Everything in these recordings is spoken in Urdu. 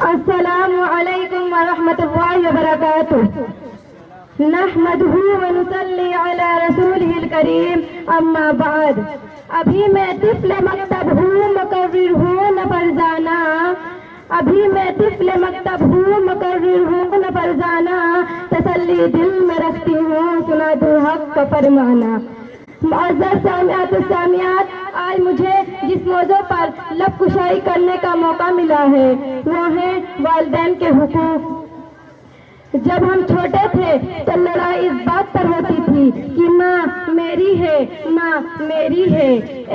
السلام علیکم ورحمۃ اللہ وبرکاتہ. نحمدہ ونصلی علی رسولہ الکریم. اما بعد. ابھی میں طفل مکتب ہوں، مقرر ہوں نفرزانہ. ابھی میں طفل مکتب ہوں، مقرر ہوں نفرزانہ. تسلی دل میں رکھتی ہوں، سنا دو حق کا فرمانا. معزز سامعات و سامعات، آج مجھے جس موضوع پر لب کشائی کرنے کا موقع ملا ہے وہ ہے والدین کے حقوق. جب ہم چھوٹے تھے تو لڑائی اس بات پر ہوتی تھی کہ ماں میری ہے، ماں میری ہے.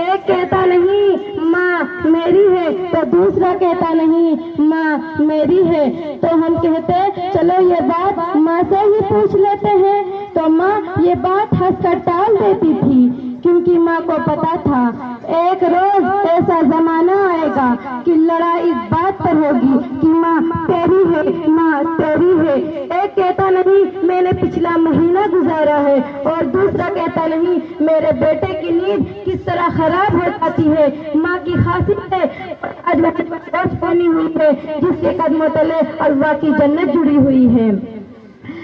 ایک کہتا نہیں ماں میری ہے تو دوسرا کہتا نہیں ماں میری ہے. تو ہم کہتے چلو یہ بات ماں سے ہی پوچھ لیتے ہیں. تو ماں یہ بات ہنس کر ٹال دیتی تھی کیونکہ ماں کو پتا تھا ایک روز ایسا زمانہ آئے گا کہ لڑائی اس بات پر ہوگی کہ ماں تیری ہے، ماں تیری ہے. ایک کہتا نہیں میں نے پچھلا مہینہ گزارا ہے اور دوسرا کہتا نہیں میرے بیٹے کی نیند کس طرح خراب ہو جاتی ہے. ماں کی خاصیت ہے آج بنی ہوئی ہے جس کے قدموں تلے اللہ کی جنت جڑی ہوئی ہے.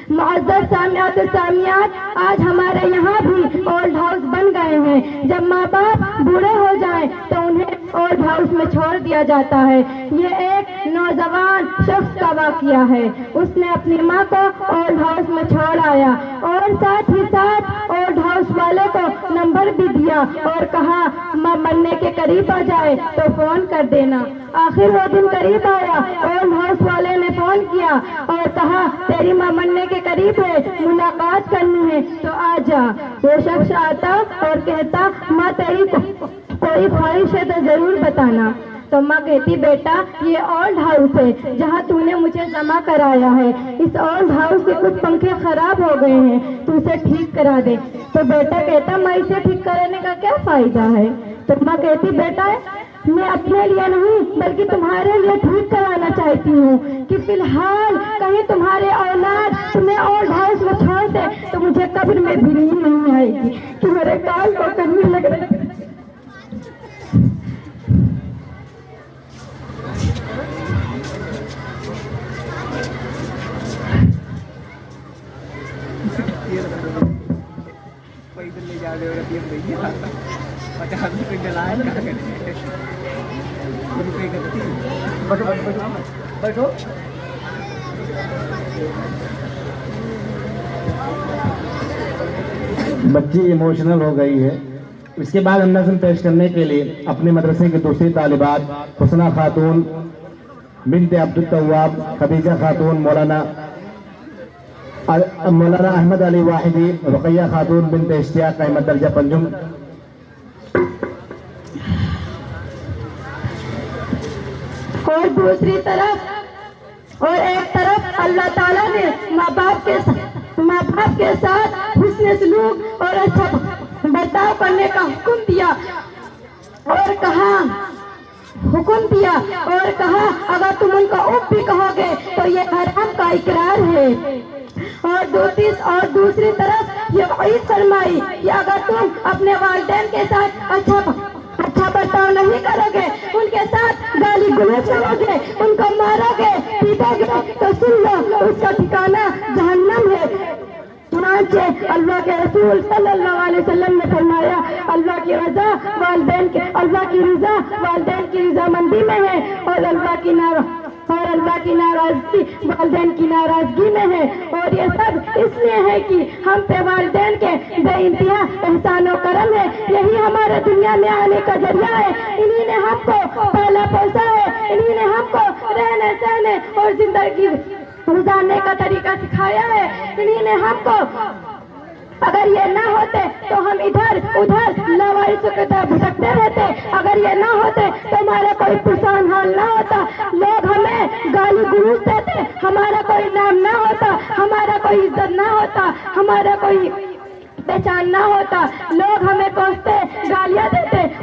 معزز سامعات و سامعات، آج ہمارے یہاں بھی اولڈ ہاؤس بن گئے ہیں. جب ماں باپ بوڑھے ہو جائیں تو انہیں اولڈ ہاؤس میں چھوڑ دیا جاتا ہے. یہ ایک نوجوان شخص کا واقعہ ہے. اس نے اپنی ماں کو اولڈ ہاؤس میں چھوڑ آیا اور ساتھ ہی ساتھ اولڈ ہاؤس والے کو نمبر بھی دیا اور کہا ماں مرنے کے قریب آ جائے تو فون کر دینا. آخر وہ دن قریب آیا. اولڈ ہاؤس والے نے فون کیا اور کہا تیری ماں مرنے کے قریب ہے، ملاقات کرنی ہے تو آ جا. وہ شخص آتا اور کہتا ماں تیری کوئی خواہش ہے تو ضرور بتانا. تو ماں کہتی بیٹا یہ اولڈ ہاؤس ہے جہاں تو نے مجھے جمع کرایا ہے. اس اولڈ ہاؤس کے کچھ پنکھے خراب ہو گئے ہیں تو اسے ٹھیک کرا دے. تو بیٹا کہتا ماں اسے ٹھیک کرانے کا کیا فائدہ ہے. تو ماں کہتی بیٹا میں اپنے لیے نہیں بلکہ تمہارے لیے ٹھیک کرانا چاہتی ہوں کہ فی الحال کہیں تمہارے اولاد تمہیں اولڈ ہاؤس میں چھوڑ دے تو مجھے قبر میں بھی نیند نہیں آئے گی کہ میرے کال کو کرنے لگ رہے. بچی ایموشنل ہو گئی ہے. اس کے بعد ہم نظم پیش کرنے کے لیے اپنے مدرسے کی دوسری طالبات حسنہ خاتون بنت عبدالتواب، خدیجہ خاتون، مولانا احمد علی واحدی، رقیہ خاتون بنت اشتیاق احمد درجہ پنجم. اور دوسری طرف اور ایک طرف اللہ تعالیٰ نے ماں باپ کے ساتھ حسن سلوک اور اچھا برتاؤ کرنے کا حکم دیا اور کہا اگر تم ان کو اف بھی کہو گے تو یہ حرام کا اقرار ہے. اور دوسری طرف یہ وعید فرمائی کہ اگر تم اپنے والدین کے ساتھ اچھا برتاؤ نہیں کرو گے، ان کے ساتھ گالی گلوچ کرو گے، ان کو مارو گے، پیٹو گے تو سن لو اس کا ٹھکانہ جہنم ہے. چنانچہ اللہ کے رسول صلی اللہ علیہ وسلم نے فرمایا اللہ کی رضا والدین کی رضامندی میں ہے اور اللہ کی ناراضگی والدین کی ناراضگی میں ہے. اور یہ سب اس لیے ہے کہ ہم پہ والدین کے بے انتہا احسان و کرم ہے. یہی ہمارے دنیا میں آنے کا ذریعہ ہے. انہی نے ہم کو پالا پوسا ہے، انہی نے ہم کو رہنے سہنے اور زندگی گزارنے کا طریقہ سکھایا ہے. انہی نے ہم کو اگر یہ نہ ہوتے تو ہم ادھر ادھر لاوارثوں کی طرح بھٹکتے رہتے. اگر یہ نہ ہوتے تو ہمارا کوئی پرسان حال نہ ہوتا. لوگ ہمیں گالی گلوچ دیتے، ہمارا کوئی نام نہ ہوتا، ہمارا کوئی عزت نہ ہوتا، ہمارا کوئی پہچان نہ ہوتا. لوگ ہمیں کوستے، گالیاں دیتے